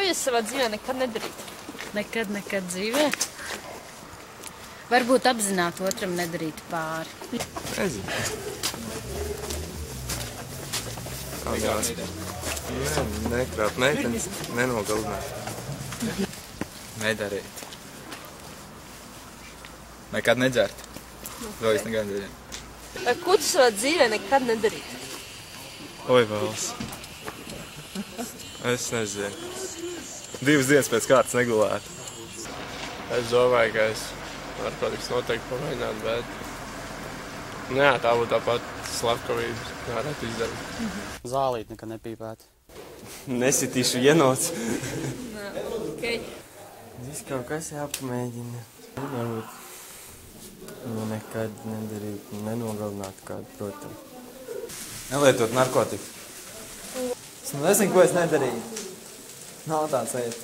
jūs savā dzīvē nekad nedarītu? Nekad dzīvē? Varbūt apzināti otram nedarīt pāri. Nezinu. Nekrāt meitenes, nenogalināt. Nedarīt. Nekad nedzert. To es nekad nedarīju. Ko tu savā dzīvē nekad nedarītu? Oi, valsts. Es nezinu. 2 dienas pēc kārtas negulētu. Es domāju, ka es narkotikas noteikti pamēģinātu, bet... Jā, tā būtu tāpat slepkavības, varētu izdarīt. Zālīt nekad nepīpēt. Nesitīšu ienots. Okay. Viss kaut kas jāpamēģina. Varbūt nekad nedarīt, nenogalināt kādu, protams. Nelietot narkotiku. Es nezinu, ko es nedarīju. Nav tāds lieta.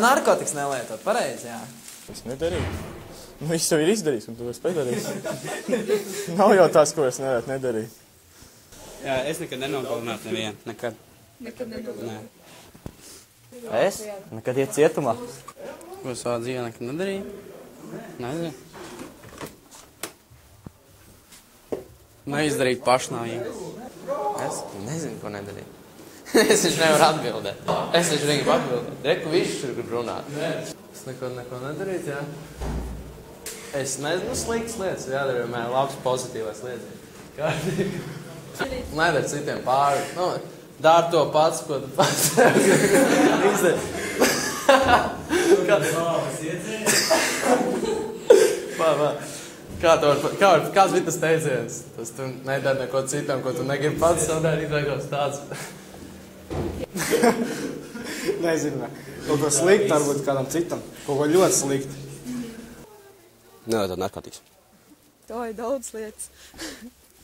Narkotikas nelietot, pareizi, jā. Es nedarīju. Viss jau ir izdarījis, un tu esi padarījis. Nav jau tās, ko es nevarētu nedarīt. Jā, es nekad nenogalinātu nevienu. Nekad. Nekad nedarītu? Nē. Es? Nekad iet cietumā. Ko savā dzīvē nekad nedarīju? Nezinu. Neizdarīt pašnāvību. Es nezinu, ko nedarīju. Es taču nevaru atbildēt. Es taču negribu atbildēt. Reku viss tur grib runāt. Es neko nedarītu, jā. Es nezinu, sliktas lietas jādara, vienmēr labs, pozitīvais lietas. Kārtīgi. Nedara citiem pāri. Nu, dari to pats, ko tu pats. Kāds bija tas teiciens? Tas tu nedari neko citam, ko tu negribi pats darīt, vai kaut tāds. Nezinu, kaut ko sliktu, varbūt kādam citam. Kaut ko ļoti sliktu. Nelietot narkotikas. Tā ir daudz lietas.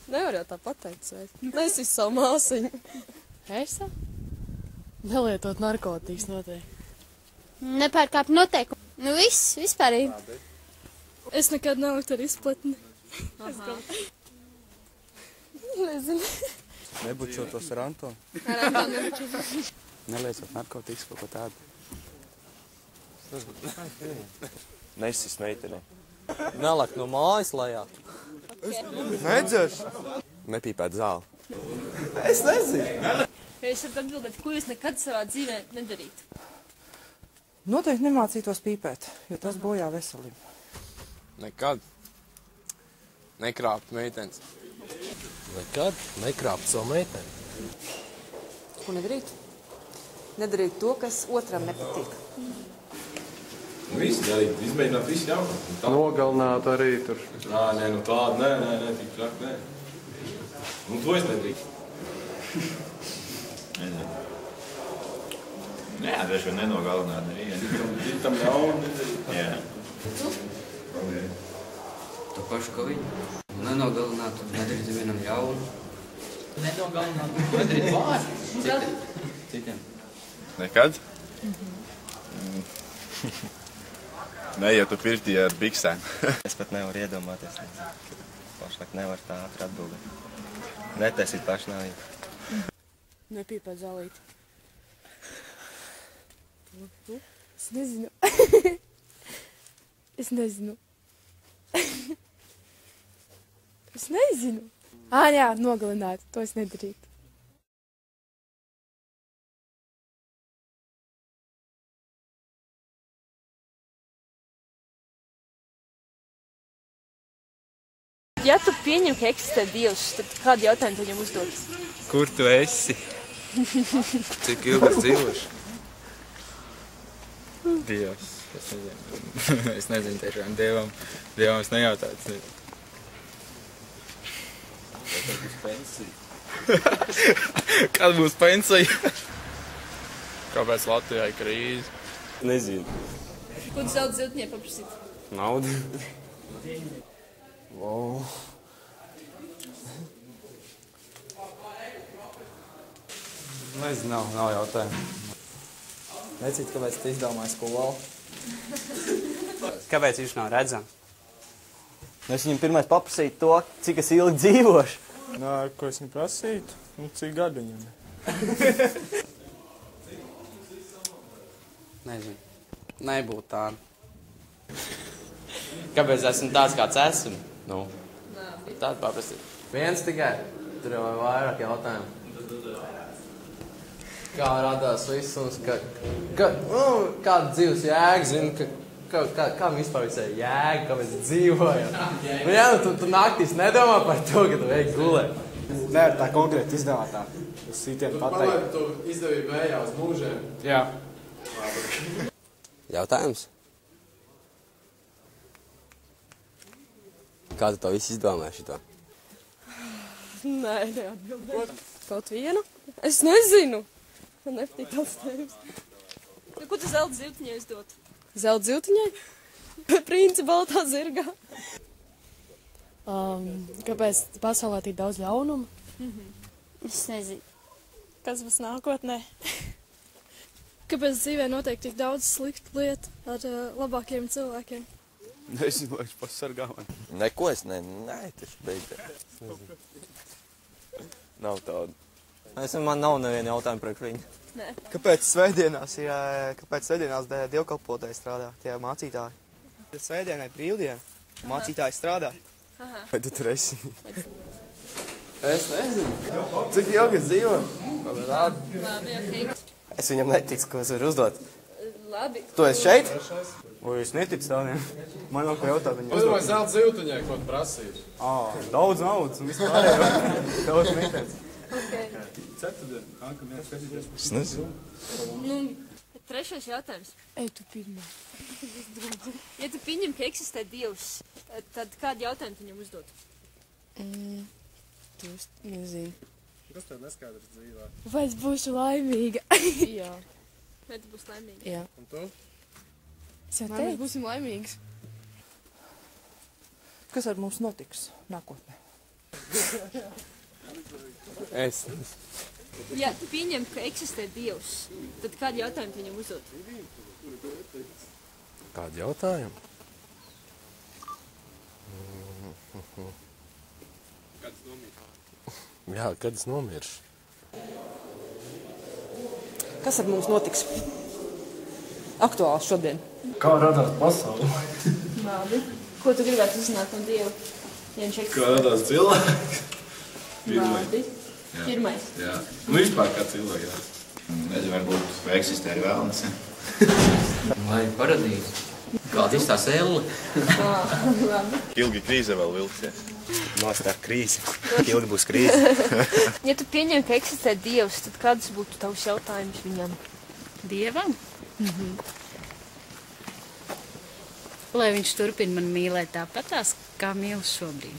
Nevar jau tā pateikt, vai? Nes visu savu māsiņu. Es? Nelietot narkotikas noteikti. Nepārkāpt noteikumu. Nu viss, vispārīgi. Es nekad neliktu ar izplatni. Nezinu. Nebučotos ar Antonu. Ar Antonu nebučotos. Nelietot narkotikas, kaut ko tādu. Nesis meiteni. Nelakt no mājas lejā. Nedzers. Nepīpēt zāli. Es nezinu. Es varu atbildēt, ko jūs nekad savā dzīvē nedarītu? Noteikti nemācītos pīpēt, jo tas bojā veselību. Nekad. Nekrāpt meitenes. Nekad nekrāpt savu meiteni. Ko nedarīt? Nedarīt to, kas otram nepatīk. Viss darīt, izmēģināt visu jaunu. Nogalināt arī tur. Nē, nu tādu, nē, tik traki, nē. Un to es nedrīkst. Nezinu. Nē, droši vien nenogalināt nevienu. Citam jaunu nedarīt. Jā. To pašu, ko viņi. Nenogalināt, nedarīt vienam jaunu. Nenogalināt, nedarīt pāri. Citiem. Nekad? Neietu pirtī ar biksēm. Es pat nevaru iedomāties. Pašlaik nevar tā ātri atbildēt. Netaisīt pašnāvību. Nepīpēt zālīti. Es nezinu. Es nezinu. Es nezinu. Jā, nogalināt. To es nedarītu. Ja tu pieņem, ka eksistē Dievs, tad kādu jautājumu viņam uzdot? Kur tu esi? Cik ilgi es dzīvošu? Dievs. Es nezinu. Es nezinu tiešām. Dievam es nejautāju. Kad būs pensija? Kad būs pensija? Kāpēc Latvijā ir krīze? Nezinu. Ko tu daudz ziltņē paprasīt? Naudu. Wow. Nezinu, nav jautājumu. Necīt, kāpēc tu izdomāji skolu? Kāpēc viņš nav redzams? Es viņam pirmais paprasītu to, cik es ilgi dzīvošu. Nā, ko es viņam prasītu? Nu, cik gadu viņam? Nezinu. Nebūtu tā. Kāpēc esmu tāds, kāds esmu? Nu, tāda paprasti. Viens tikai. Tur jau ir vairāk jautājumu. Kā radās visums, kāda dzīves jēga, zini, kā vispār visai jēga, kā mēs dzīvojam. Nu jā, tu naktīs nedomā par to, ka tu vajag gulēt. Nē, tā konkrēti izdomātā. Es sītiem pateicu. Tu izdevīji vējā uz mūžiem. Jā. Jautājums? Kā tu to visu izdomāji šito? Nē, neatbildēju. Kaut vienu? Es nezinu. Man nepatīk tāds tēmas. Ko tu zelta zivtiņai uzdot? Zelta zivtiņai? Princi baltā zirgā. Kāpēc pasaulē tik daudz ļaunumu? Es nezinu. Kas būs nākotnē? Kāpēc dzīvē notiek tik daudz sliktu lietu ar labākiem cilvēkiem? Nezinu, vai es pasargā man. Neko es nē, tas beidzās. Nav tāda. Man nav neviena jautājuma priekš viņu. Nē. Kāpēc svētdienās dievkalpotāji strādā, tie mācītāji? Svētdienā ir brīvdiena, mācītāji strādā. Vai tu tur esi? Es nezinu. Cik ilgi es dzīvoju? Labi, ok. Es viņam neticu, ko es varu uzdot. Labi. Tu esi šeit? Vai es neticu tādiem? Man nav ko jautāt viņam. Es domāju, zelta zivtiņai, ko tu prasīji. Daudz naudas un vispār. Daudz neteicu. Ceturtdien, kam jāskatīties? Es nezinu. Nu, trešais jautājums. Ej, tu pirmā. Ja tu pieņem, ka eksistē Dievs, tad kādu jautājumu tu viņam uzdot? Tu nezinu. Kas tev neskaidrs dzīvē? Vai es būšu laimīga? Jā. Vai tu būsi laimīga? Jā. Un tu? Es jau Vai mēs teicu. būsim laimīgas? Kas ar mums notiks nākotnē? Es. Ja tu pieņem, ka eksistē Dievs, tad kādu jautājumu tu viņam uzdot? Kādu jautājumu? Kad es nomiršu? Jā, kad es nomiršu? Kas ar mums notiks? Aktuāls šodien. Kā radās pasaule? Labi. Ko tu gribētu uzzināt no Dieva? Ja viņš eksistē? Kā radās cilvēks? Labi. Pirmais. Jā. Nu, vispār kā cilvēki, jā. Nezinu, varbūt eksistē arī vēlnes. Vai paradīze? Kāda ir tā selle? Labi. Ilgi krīze vēl vilksies. Nostāk krīze. Ilgi būs krīze. Ja tu pieņem, ka eksistē Dievs, tad kāds būtu tavs jautājums viņam? Dievam? Lai viņš turpina man mīlēt tāpatās, kā mīl šobrīd.